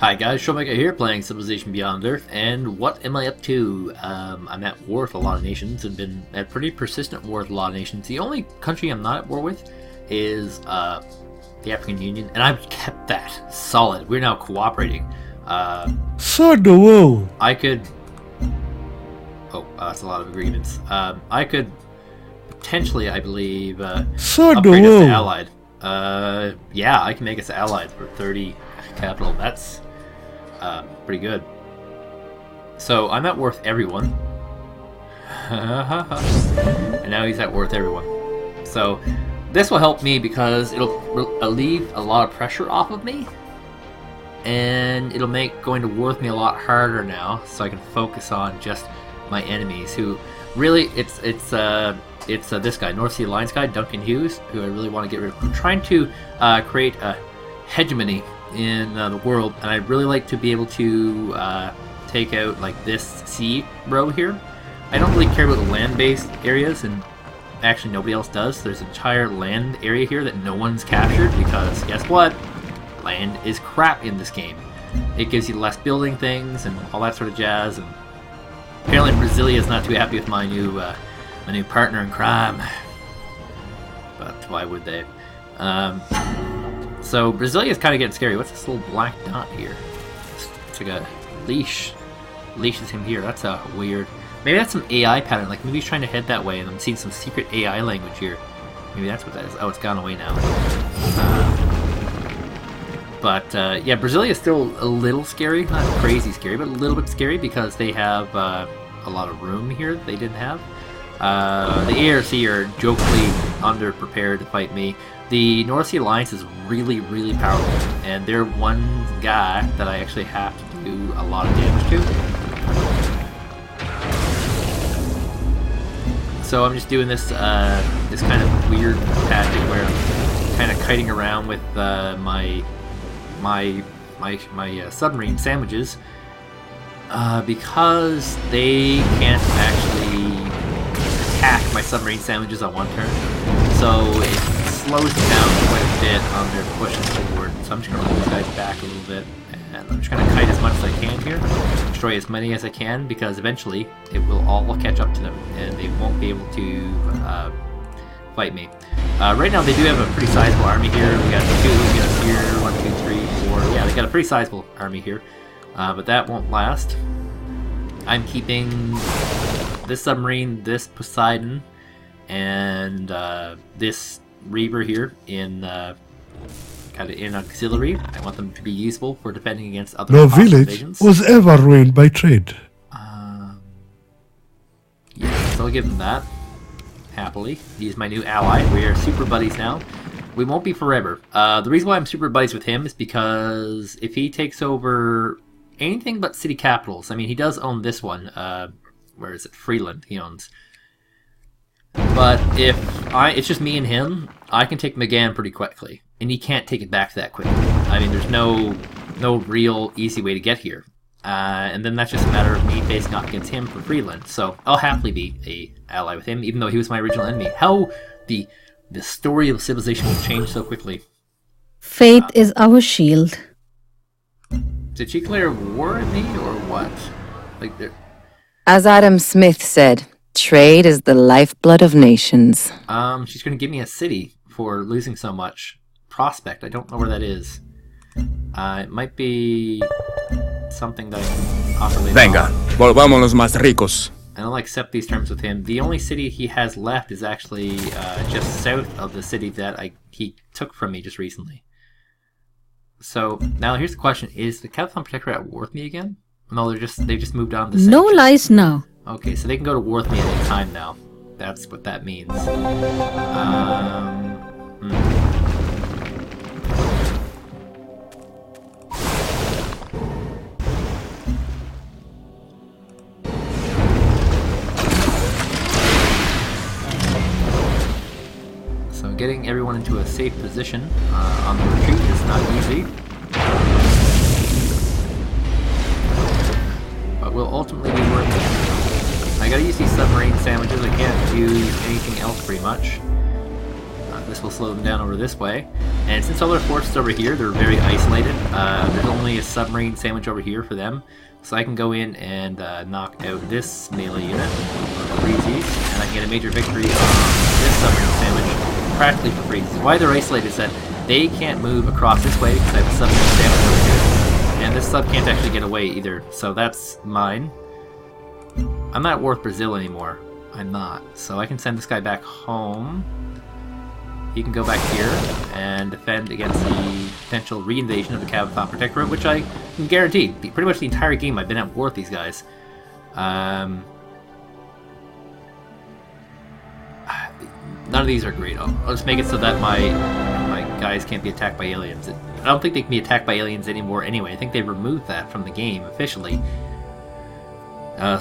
Hi guys, Showmaker here playing Civilization Beyond Earth, and what am I up to? I'm at war with a lot of nations and been at pretty persistent war with a lot of nations. The only country I'm not at war with is the African Union, and I've kept that solid. We're now cooperating. So the world. I could... Oh, that's a lot of agreements. I could potentially, I believe, So the upgrade us to world. allied. Yeah, I can make us allied for 30 capital. That's pretty good. So I'm at war with everyone. And now he's at war with everyone. So this will help me because it'll relieve a lot of pressure off of me. And it'll make going to war with me a lot harder now, so I can focus on just my enemies. Who really, it's this guy, North Sea Alliance guy, Duncan Hughes, who I really want to get rid of. I'm trying to create a hegemony in the world, and I'd really like to be able to take out like this sea row here. I don't really care about the land-based areas, and actually nobody else does. There's an entire land area here that no one's captured because guess what? Land is crap in this game. It gives you less building things and all that sort of jazz. And apparently Brasilia is not too happy with my new partner in crime. But why would they? So Brasilia is kind of getting scary. What's this little black dot here? It's like a leash. Leashes him here. That's a weird. Maybe that's some AI pattern. Like maybe he's trying to head that way, and I'm seeing some secret AI language here. Maybe that's what that is. Oh, it's gone away now. Yeah, Brasilia is still a little scary. Not crazy scary, but a little bit scary because they have a lot of room here that they didn't have. The ARC are jokingly underprepared to fight me. The North Sea Alliance is really, really powerful, and they're one guy that I actually have to do a lot of damage to. So I'm just doing this this kind of weird tactic where I'm kind of kiting around with my submarine sandwiches because they can't actually attack my submarine sandwiches on one turn. So it slows them down quite a bit on their pushing forward. So I'm just going to roll these guys back a little bit, and I'm just going to kite as much as I can here, destroy as many as I can, because eventually it will all catch up to them, and they won't be able to fight me. Right now they do have a pretty sizable army here. We got two, we got here, 1, 2, 3, 4. Yeah, they got a pretty sizable army here, but that won't last. I'm keeping this submarine, this Poseidon, and this Reaver here in kind of in auxiliary. I want them to be useful for defending against other No hostile village invasions. was ever ruined by trade. Yeah, so I'll give them that. Happily. He's my new ally. We are super buddies now. We won't be forever. The reason why I'm super buddies with him is because if he takes over anything but city capitals, I mean, he does own this one. Where is it? Freeland he owns. But if it's just me and him, I can take Megan pretty quickly. And he can't take it back that quickly. I mean, there's no real easy way to get here. And then that's just a matter of me facing off against him for Freeland. So I'll happily be a ally with him, even though he was my original enemy. How the story of civilization will change so quickly. Faith is our shield. Did she declare war at me, or what? Like, As Adam Smith said, trade is the lifeblood of nations. she's going to give me a city for losing so much. Prospect, I don't know where that is. It might be something that I can offer later Venga, on. volvámonos más ricos. And I'll accept these terms with him. The only city he has left is actually just south of the city that he took from me just recently. So now here's the question: is the Cathlon Protectorate at war with me again? No, they just moved on to No sanctions. lies now. Okay, so they can go to war with me at any time now. That's what that means. So getting everyone into a safe position on the retreat is not easy. But will ultimately be worth it. I gotta use these submarine sandwiches. I can't use anything else pretty much. This will slow them down over this way. And since all their forces over here, they're very isolated. There's only a submarine sandwich over here for them. So I can go in and knock out this melee unit for freezies, and I can get a major victory on this submarine sandwich practically for freezies. Why they're isolated is that they can't move across this way because I have a submarine sandwich over here. And this sub can't actually get away either, so that's mine. I'm not at war with Brazil anymore. I'm not. So I can send this guy back home. He can go back here and defend against the potential reinvasion of the Cavathon Protectorate, which I can guarantee. Pretty much the entire game I've been at war with these guys. None of these are great. I'll just make it so that my guys can't be attacked by aliens. I don't think they can be attacked by aliens anymore anyway. I think they removed that from the game officially.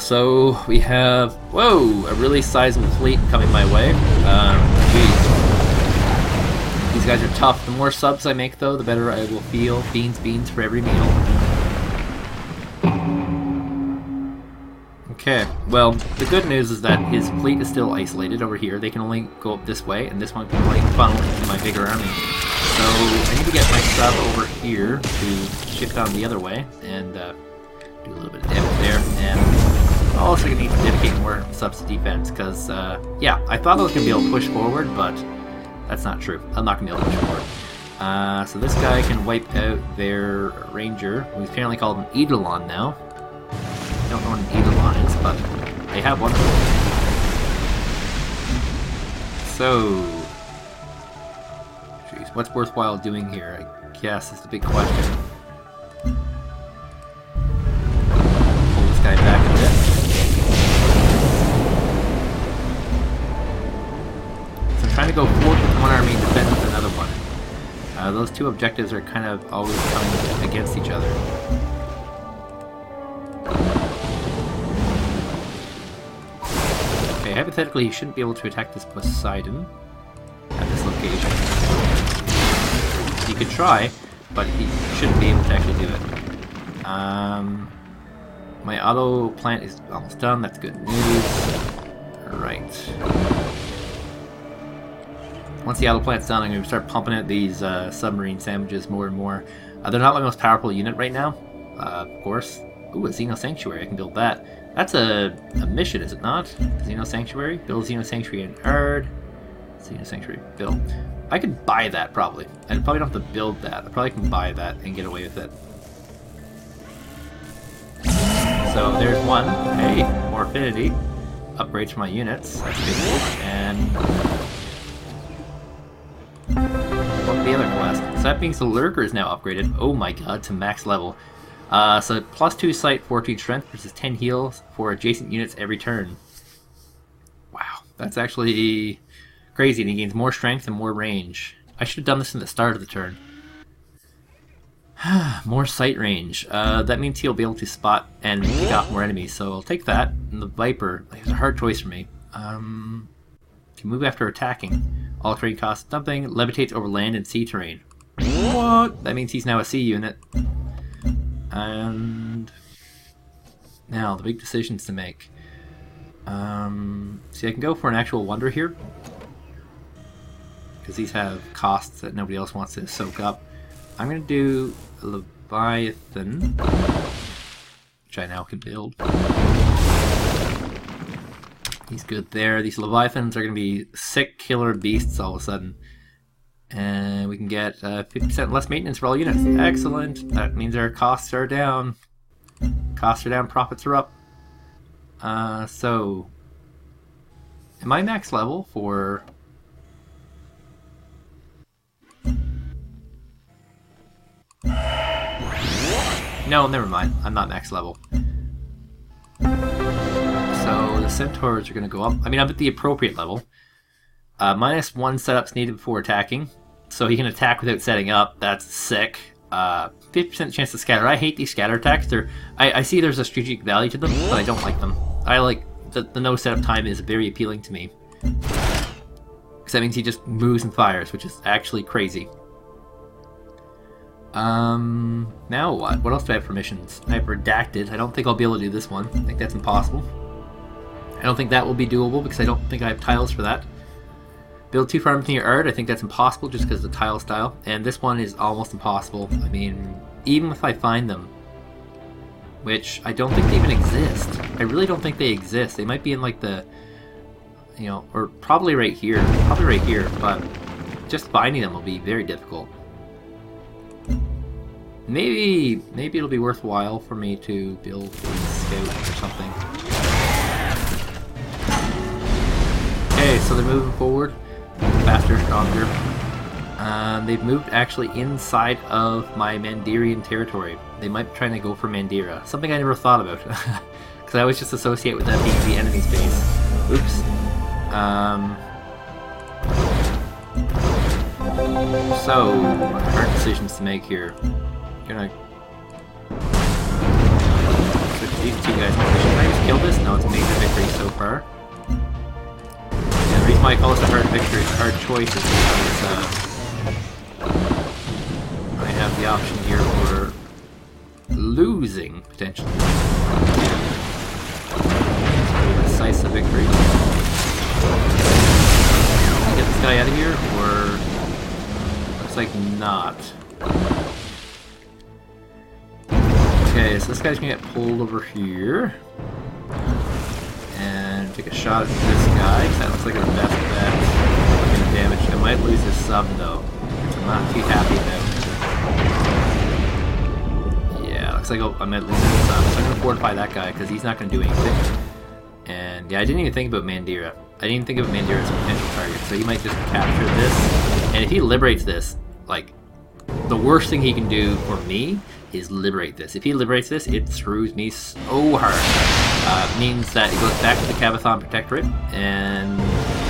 So we have, whoa, a really sizable fleet coming my way. Geez. These guys are tough. The more subs I make, though, the better I will feel. Beans for every meal. Okay, well, the good news is that his fleet is still isolated over here. They can only go up this way, and this one can only funnel into my bigger army. So I need to get my sub over here to shift on the other way, and do a little bit of damage there. And I'm also going to need to dedicate more subs to defense, because, yeah, I thought I was going to be able to push forward, but that's not true. I'm not going to be able to push forward. So this guy can wipe out their ranger, who's apparently called an Eidolon now. I don't know what an Eidolon is, but they have one. So, jeez, what's worthwhile doing here? I guess is the big question. Pull this guy back a bit. Trying to go forward with one army and defend with another one. Those two objectives are kind of always coming against each other. Okay, hypothetically he shouldn't be able to attack this Poseidon at this location. He could try, but he shouldn't be able to actually do it. My auto plant is almost done, that's good news. Alright. Once the auto plant's done, I'm going to start pumping out these submarine sandwiches more and more. They're not my most powerful unit right now, of course. Ooh, a Xeno Sanctuary, I can build that. That's a mission, is it not? Xeno Sanctuary? Build Xeno Sanctuary in Ard. Xeno Sanctuary, build. I could buy that, probably. I probably don't have to build that. I probably can buy that and get away with it. So there's one. Hey, more affinity. Upgrades for my units. That's good news. And the other quest. So that means the Lurker is now upgraded. Oh my god, to max level. So plus 2 sight, 14 strength versus 10 heals for adjacent units every turn. Wow, that's actually crazy. And he gains more strength and more range. I should have done this in the start of the turn. More sight range. That means he'll be able to spot and pick off more enemies. So I'll take that. And the Viper, it was a hard choice for me. Can move after attacking. All terrain costs something. Levitates over land and sea terrain. What? That means he's now a sea unit. And now the big decisions to make. See, I can go for an actual wonder here, because these have costs that nobody else wants to soak up. I'm going to do a Leviathan, which I now can build. He's good there. These Leviathans are going to be sick killer beasts all of a sudden. And we can get 50% less maintenance for all units. Excellent. That means our costs are down. Costs are down, profits are up. So, am I max level for... No, never mind. I'm not max level. So the Centaurs are going to go up. I mean, I'm at the appropriate level. -1 setups needed before attacking. So he can attack without setting up. That's sick. 50% chance to scatter. I hate these scatter attacks. I see there's a strategic value to them, but I don't like them. I like the no setup time is very appealing to me. Because that means he just moves and fires, which is actually crazy. Now what? What else do I have for missions? I have redacted. I don't think I'll be able to do this one. I think that's impossible. I don't think that will be doable because I don't think I have tiles for that. Build 2 farms in your art. I think that's impossible just because of the tile style. And this one is almost impossible. I mean, even if I find them, which I don't think they even exist. I really don't think they exist. They might be in like the, you know, or probably right here. Probably right here, but just finding them will be very difficult. Maybe it'll be worthwhile for me to build a scout or something. Okay, so they're moving forward. Faster, stronger. They've moved actually inside of my Mandirian territory. They might be trying to go for Mandira. Something I never thought about. Because I always just associate with that being the enemy's base. Oops. So, hard decisions to make here. Gonna switch these two guys. Can I just kill this? No, it's a major victory so far. And the reason why I call this a hard victory, a hard choice, is because I have the option here for losing, potentially. So, decisive victory. Can I get this guy out of here, or looks like not. Okay, so this guy's gonna get pulled over here. And take a shot at this guy. That looks like our best bet. Getting damage. I might lose this sub though, which I'm not too happy about. Yeah, looks like I might lose this sub. So I'm gonna fortify that guy because he's not gonna do anything. And yeah, I didn't even think about Mandira. I didn't even think of Mandira as a potential target. So he might just capture this. And if he liberates this, like, the worst thing he can do for me is liberate this. If he liberates this, it screws me so hard. Means that it goes back to the Cavathon Protectorate, and,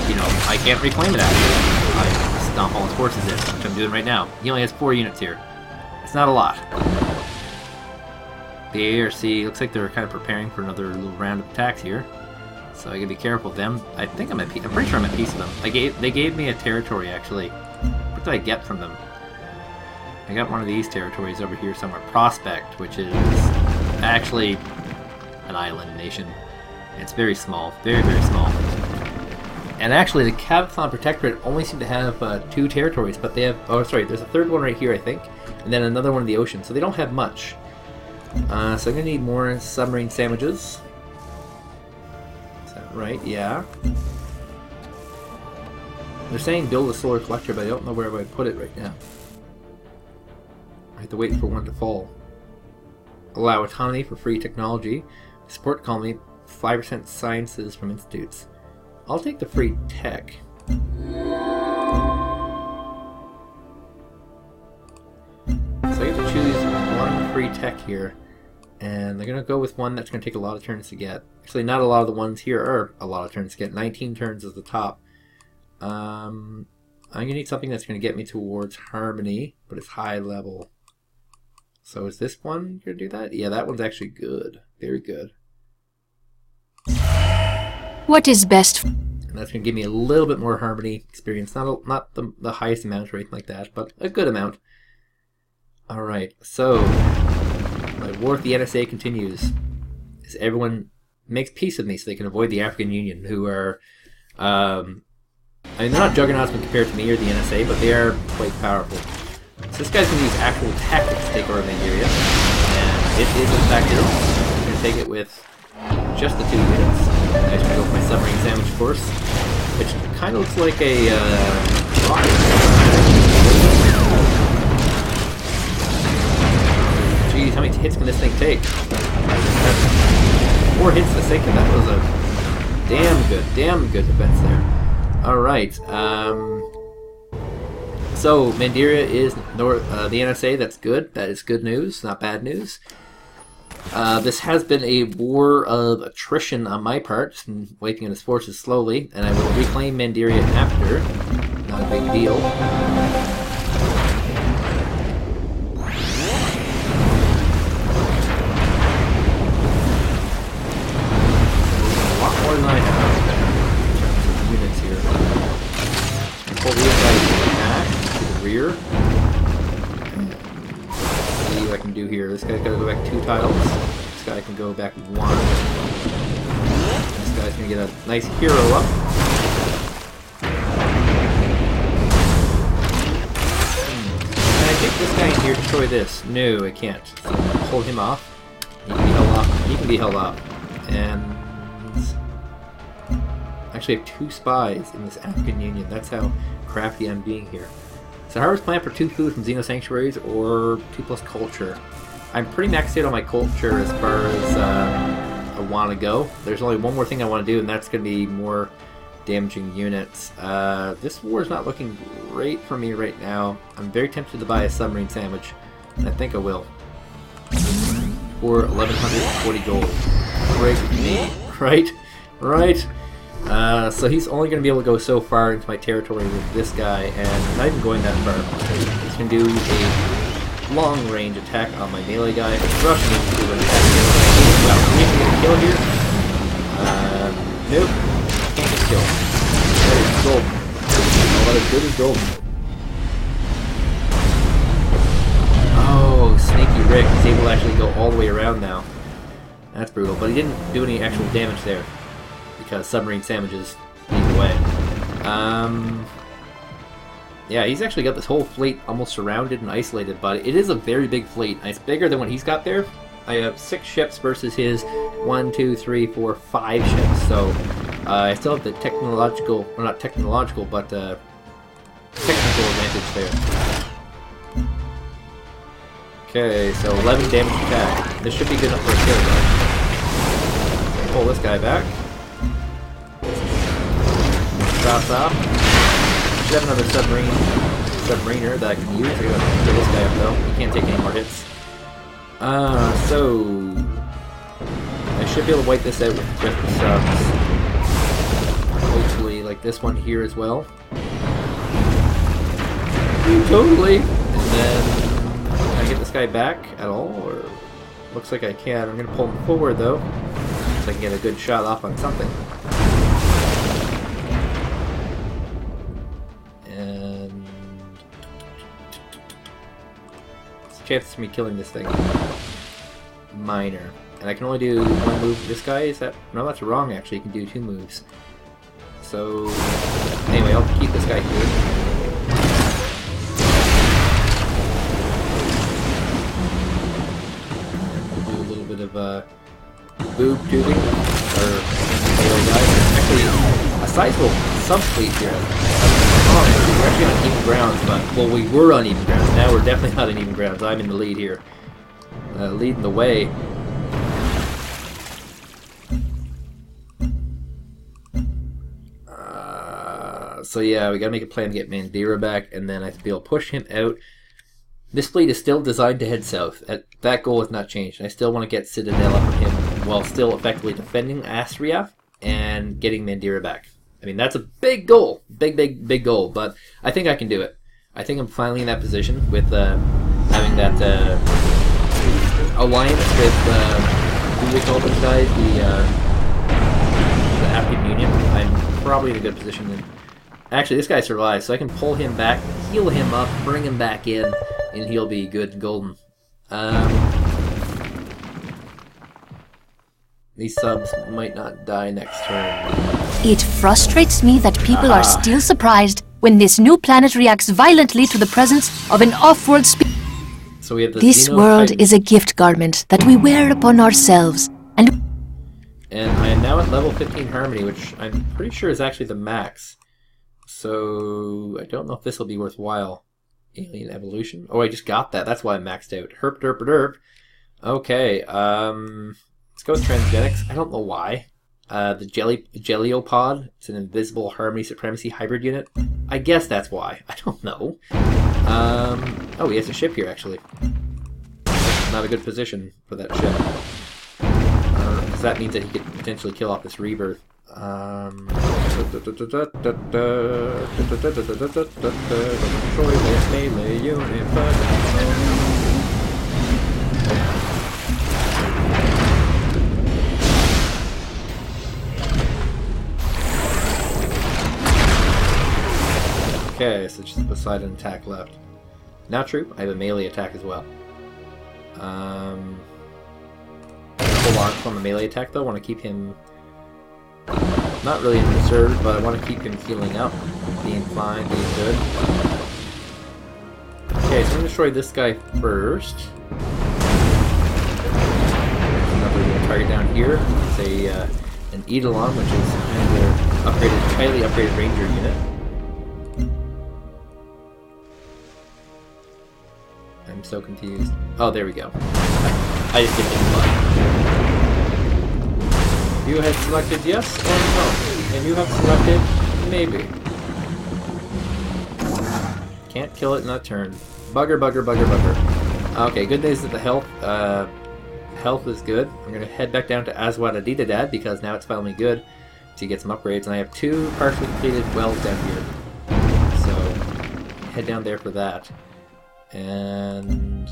you know, I can't reclaim it after. I stomp all his forces in, which I'm doing right now. He only has 4 units here. It's not a lot. The ARC looks like they're kind of preparing for another little round of attacks here. So I gotta be careful of them. I think I'm pretty sure I'm at peace with them. They gave me a territory, actually. What did I get from them? I got one of these territories over here somewhere. Prospect, which is actually an island nation. It's very small. Very, very small. And actually, the Cavathon Protectorate only seem to have 2 territories, but they have... Oh, sorry, there's a third one right here, I think. And then another one in the ocean, so they don't have much. So I'm going to need more submarine sandwiches. Is that right? Yeah. They're saying build a solar collector, but I don't know where I would put it right now. I have to wait for one to fall. Allow autonomy for free technology. Support colony, 5% sciences from institutes. I'll take the free tech. So I get to choose one free tech here. And they're going to go with one that's going to take a lot of turns to get. Actually, not a lot of the ones here are a lot of turns to get. 19 turns is the top. I'm going to need something that's going to get me towards harmony, but it's high level. So is this one going to do that? Yeah, that one's actually good. Very good. What is best? And that's going to give me a little bit more harmony experience. Not the highest amount or anything like that, but a good amount. Alright, so my war with the NSA continues. As everyone makes peace with me so they can avoid the African Union, who are... I mean, they're not juggernauts when compared to me or the NSA, but they are quite powerful. So this guy's going to use actual tactics to take over Nigeria, and it is in fact it. I'm going to take it with just the 2 units. I'm going to go for my submarine sandwich force, which kind of looks like a rocket. Jeez, how many hits can this thing take? 4 hits to sink, and that was a damn good defense there. Alright, so Mandira is the NSA, that's good. That is good news, not bad news. This has been a war of attrition on my part, just been wiping out his forces slowly, and I will reclaim Mandira after. Not a big deal. A lot more than I have in terms of units here. Pull these guys back to the rear. See what I can do here. This guy's got to go back 2 tiles. This guy can go back 1. This guy's going to get a nice hero up. this guy in here destroy this? No, I can't. So hold him off. He can be held off. He can be held off. And actually, I have 2 spies in this African Union. That's how crafty I'm being here. So harvest plan for 2 food from Xeno Sanctuaries or 2+ culture. I'm pretty maxed out on my culture as far as I want to go. There's only one more thing I want to do, and that's going to be more damaging units. This war is not looking great for me right now. I'm very tempted to buy a submarine sandwich, and I think I will. For 1,140 gold. Great me, right? Right? So he's only going to be able to go so far into my territory with this guy, and not even going that far. He's going to do a long-range attack on my melee guy. Rushing into an attack. Wow, can you get a kill here? Nope. Can't get a kill. That is gold. All that is good is gold. Oh, Sneaky Rick is able to actually go all the way around now. That's brutal, but he didn't do any actual damage there. Because submarine sandwiches lead the way. Yeah, he's actually got this whole fleet almost surrounded and isolated, but it is a very big fleet. And it's bigger than what he's got there. I have 6 ships versus his 1, 2, 3, 4, 5 ships. So I still have the technological, well, not technological, but technical advantage there. Okay, so 11 damage attack. This should be good enough for a kill, though. Pull this guy back. Drops off. Should have another submariner that I can use. I gotta kill this guy up though. He can't take any more hits. So I should be able to wipe this out with subs. Hopefully, like this one here as well. Totally. And then can I get this guy back at all? Or looks like I can. I'm gonna pull him forward though, so I can get a good shot off on something. Chances of me killing this thing minor, and I can only do 1 move. This guy, is that? No, that's wrong. Actually, you can do 2 moves. So anyway, I'll keep this guy here. We'll do a little bit of boob tubing or melee guys. Actually, a sizable sub-fleet here. Oh, we're actually on even grounds, but, well, we were on even grounds. Now we're definitely not on even grounds. I'm in the lead here. Leading the way. So yeah, we gotta make a plan to get Mandira back, and then I have to be able to push him out. This fleet is still designed to head south. That goal has not changed. I still want to get Citadella from him while still effectively defending Astria and getting Mandira back. I mean, that's a big goal. Big goal. But I think I can do it. I think I'm finally in that position with having that alliance with, who do we call those guys? The African Union. I'm probably in a good position. Actually, this guy survives, so I can pull him back, heal him up, bring him back in, and he'll be good and golden. These subs might not die next turn. It frustrates me that people are still surprised when this new planet reacts violently to the presence of an off-world species. So we have This world is a gift garment that we wear upon ourselves, and I am now at level 15 Harmony, which I'm pretty sure is actually the max. So I don't know if this will be worthwhile. Alien evolution. Oh, I just got that. That's why I'm maxed out. Herp derp derp. Okay. Let's go with transgenics. I don't know why. The Jelliopod. It's an invisible Harmony Supremacy hybrid unit. I guess that's why. I don't know. Oh, he has a ship here, actually. Not a good position for that ship. Because that means that he could potentially kill off this rebirth. Okay, so just a Poseidon attack left. Not true, I have a melee attack as well. Full launch on the melee attack though, I want to keep him not really in reserve, but I want to keep him healing up, being fine, being good. Okay, so I'm gonna destroy this guy first. There's another little target down here. It's an Eidolon, which is another highly upgraded ranger unit. I'm so confused. Oh, there we go. I just didn't hit the button. You had selected yes or no, and you have selected maybe. Can't kill it in that turn. Bugger, bugger, bugger, bugger. Okay, good news that the health is good. I'm gonna head back down to Aswad Adidadad because now it's finally good to get some upgrades, and I have 2 partially completed wells down here. So head down there for that. And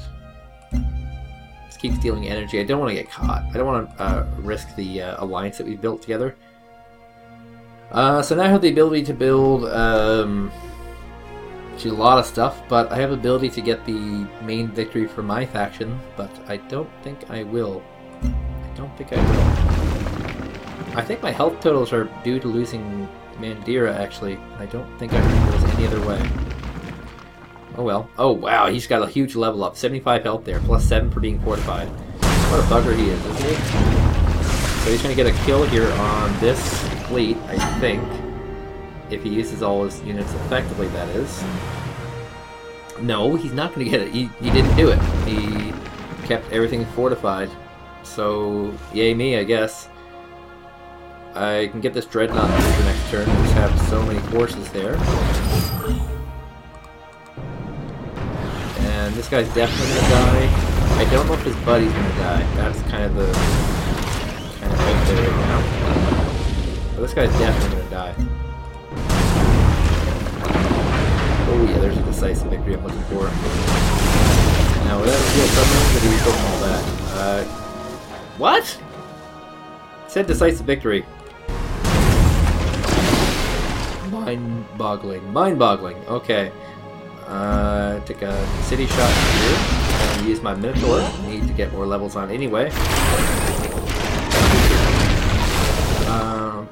just keep stealing energy. I don't want to get caught. I don't want to risk the alliance that we built together. So now I have the ability to build a lot of stuff, but I have the ability to get the main victory for my faction, but I don't think I will. I think my health totals are due to losing Mandira, actually. I don't think I can do those any other way. Oh well. Oh wow, he's got a huge level up. 75 health there, plus 7 for being fortified. What a bugger he is, isn't he? So he's going to get a kill here on this fleet, I think. If he uses all his units effectively, that is. No, he's not going to get it. He didn't do it. He kept everything fortified. So, yay me, I guess. I can get this Dreadnought for next turn. We just have so many forces there. And this guy's definitely going to die. I don't know if his buddy's going to die. That's kind of out there right now. But this guy's definitely going to die. Oh yeah, there's a decisive victory I'm looking for. Now, would that reveal submarines, or do we focus on all that? What? It said decisive victory. Mind-boggling. Mind-boggling. Okay. Take a city shot here. And use my Minotaur. Need to get more levels on anyway.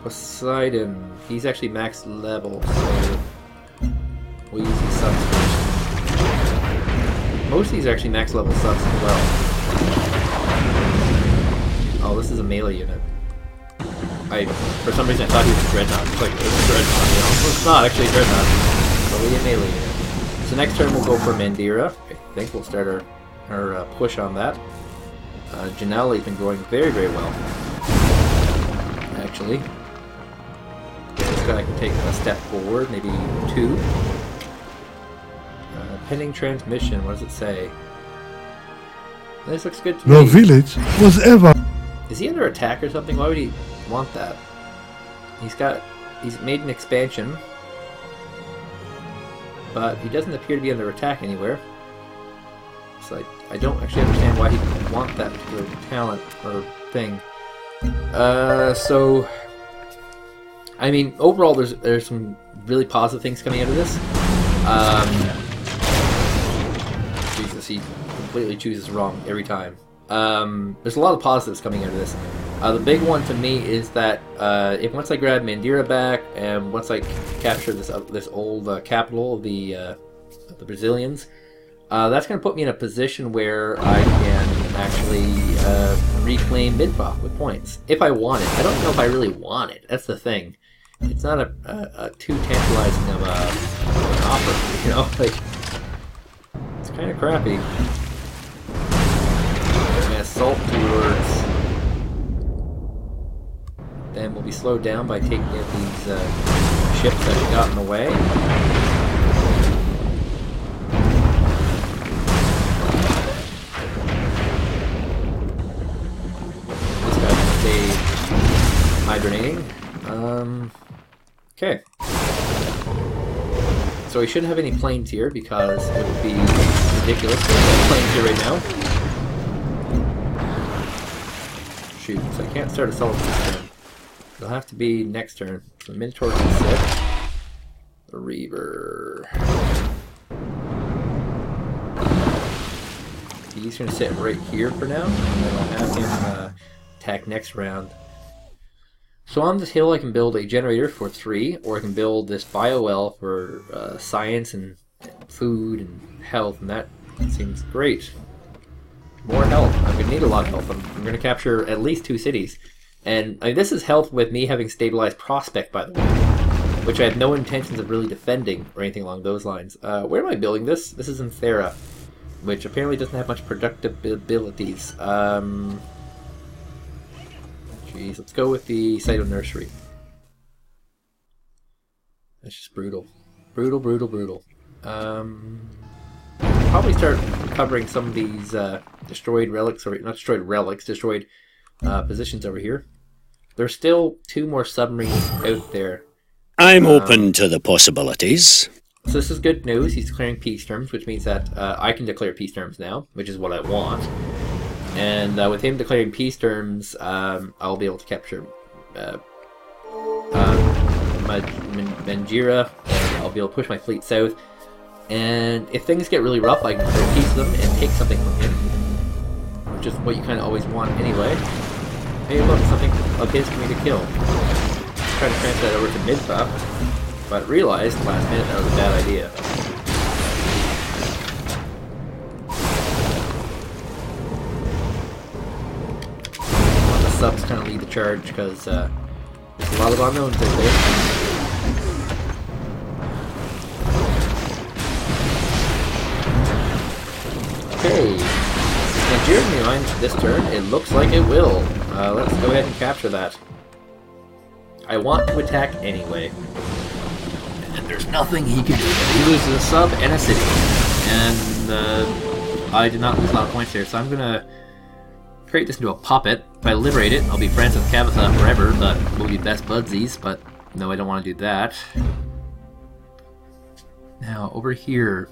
Poseidon. He's actually max level, so we'll use these subs first. Most of these are actually max level subs as well. Oh, this is a melee unit. For some reason I thought he was a Dreadnought. It's like, it's a Dreadnought, you know? Well, it's not actually a Dreadnought. It's only a melee unit. So next turn we'll go for Mandira. I think we'll start our push on that. Janelli's been going very, very well. Actually. This guy can take a step forward, maybe 2. Pending transmission, what does it say? This looks good to me. No village was ever. Is he under attack or something? Why would he want that? He's made an expansion, but he doesn't appear to be under attack anywhere. So I don't actually understand why he'd want that particular talent or thing. So I mean, overall, there's some really positive things coming out of this. Jesus, he completely chooses wrong every time. There's a lot of positives coming out of this. The big one to me is that once I grab Mandira back and once I capture this old capital of the Brazilians, that's going to put me in a position where I can actually reclaim Midprof with points if I want it. I don't know if I really want it. That's the thing. It's not a too tantalizing of an offer, you know. Like, it's kind of crappy. Assault towards. Then we'll be slowed down by taking out these ships that got in the way. This guy can stay hibernating. Okay. So we shouldn't have any planes here because it would be ridiculous to have planes here right now. Shoot, so I can't start assault this turn. It'll have to be next turn. The Minotaur can sit. The Reaver. He's going to sit right here for now, and then I'll have him attack next round. So on this hill I can build a generator for 3, or I can build this bio well for science and food and health and that That seems great. More health. I'm gonna need a lot of health. I'm gonna capture at least 2 cities. And I mean, this is health with me having stabilized Prospect, by the way, which I have no intentions of really defending or anything along those lines. Where am I building this? This is in Thera, which apparently doesn't have much productive abilities. Jeez, let's go with the Cyto Nursery. That's just brutal. Brutal, brutal, brutal. Probably start covering some of these destroyed relics, or not destroyed relics, destroyed positions over here. There's still 2 more submarines out there. I'm open to the possibilities. So this is good news. He's declaring peace terms, which means that I can declare peace terms now, which is what I want. And with him declaring peace terms, I'll be able to capture Manjira, and I'll be able to push my fleet south. And if things get really rough, I can declare peace to them and take something from him, which is what you kind of always want anyway. Hey, look, something of his for me to kill. Try to transfer that over to Midpa, but realized last minute that was a bad idea. I want the subs kind of lead the charge because there's a lot of unknowns out there. Okay, Nigerian Line this turn, it looks like it will. Let's go ahead and capture that. I want to attack anyway. And there's nothing he can do. He loses a sub and a city. And I did not lose a lot of points there, so I'm gonna create this into a puppet. If I liberate it, I'll be friends with Kabatha forever, but we'll be best budsies, but no, I don't want to do that. Now, over here,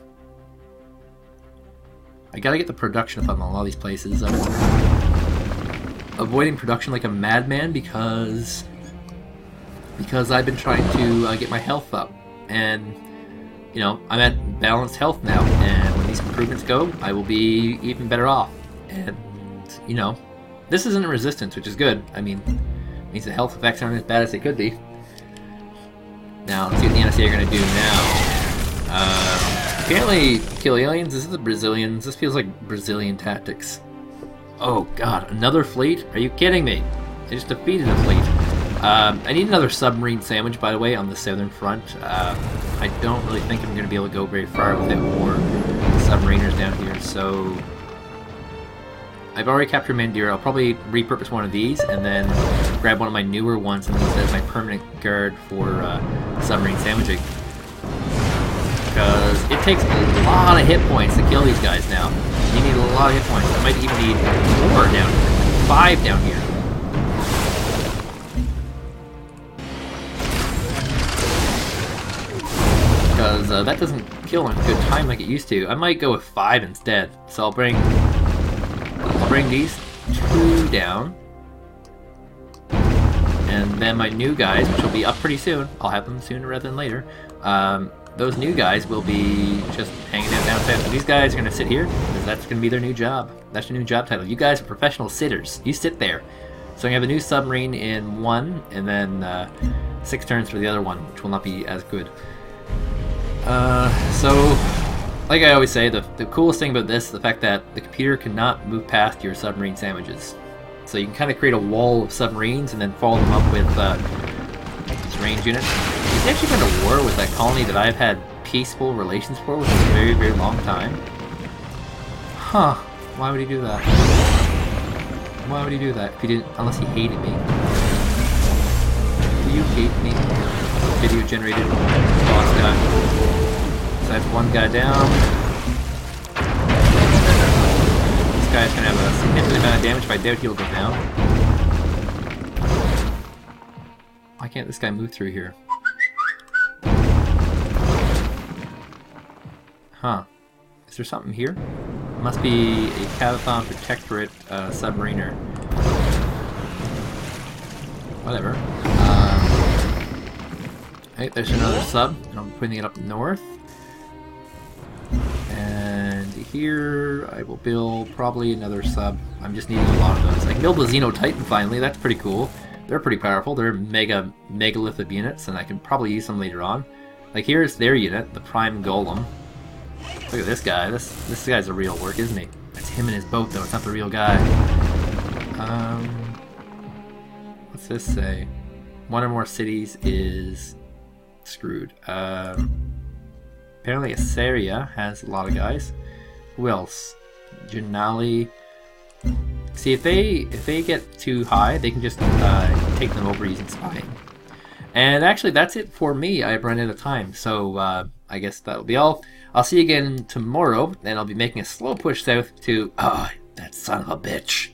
I gotta get the production up on a lot of these places. I'm avoiding production like a madman because I've been trying to get my health up, and you know, I'm at balanced health now, and when these improvements go, I will be even better off. And you know, this isn't a resistance, which is good. I mean, it means the health effects aren't as bad as they could be. Now, let's see what the NSA are gonna do now. Apparently, kill aliens. This is the Brazilians. This feels like Brazilian tactics. Oh god, another fleet? Are you kidding me? I just defeated a fleet. I need another submarine sandwich, by the way, on the southern front. I don't really think I'm going to be able to go very far without more submariners down here, so I've already captured Mandira. I'll probably repurpose one of these and then grab one of my newer ones and use that as my permanent guard for submarine sandwiching. Because it takes a lot of hit points to kill these guys now. You need a lot of hit points. I might even need 4 down here. 5 down here. Because that doesn't kill in good time like it used to. I might go with 5 instead. So I'll bring these 2 down. And then my new guys, which will be up pretty soon. I'll have them sooner rather than later. Those new guys will be just hanging out down south. These guys are going to sit here, because that's going to be their new job. That's your new job title. You guys are professional sitters. You sit there. So I have a new submarine in 1, and then 6 turns for the other one, which will not be as good. So, like I always say, the coolest thing about this is the fact that the computer cannot move past your submarine sandwiches. So you can kind of create a wall of submarines and then follow them up with these range units. He's actually been to war with that colony that I've had peaceful relations for, which is a very, very long time. Huh. Why would he do that? Why would he do that if he didn't, unless he hated me? Do you hate me? Video generated boss guy. So that's 1 guy down. This guy's gonna have a significant amount of damage, but I doubt he'll go down. Why can't this guy move through here? Huh. Is there something here? Must be a Catathon Protectorate submariner. Whatever. Hey, there's another sub, and I'm putting it up north. And here I will build probably another sub. I'm just needing a lot of those. I can build the Xeno Titan finally, that's pretty cool. They're pretty powerful, they're megalithid units, and I can probably use them later on. Like here's their unit, the Prime Golem. Look at this guy. This guy's a real work, isn't he? That's him in his boat, though. It's not the real guy. What's this say? One or more cities is screwed. Apparently Assyria has a lot of guys. Who else? Janali. See, if they get too high, they can just take them over using spying. And actually, that's it for me. I've run out of time, so I guess that'll be all. I'll see you again tomorrow, and I'll be making a slow push south to... that son of a bitch.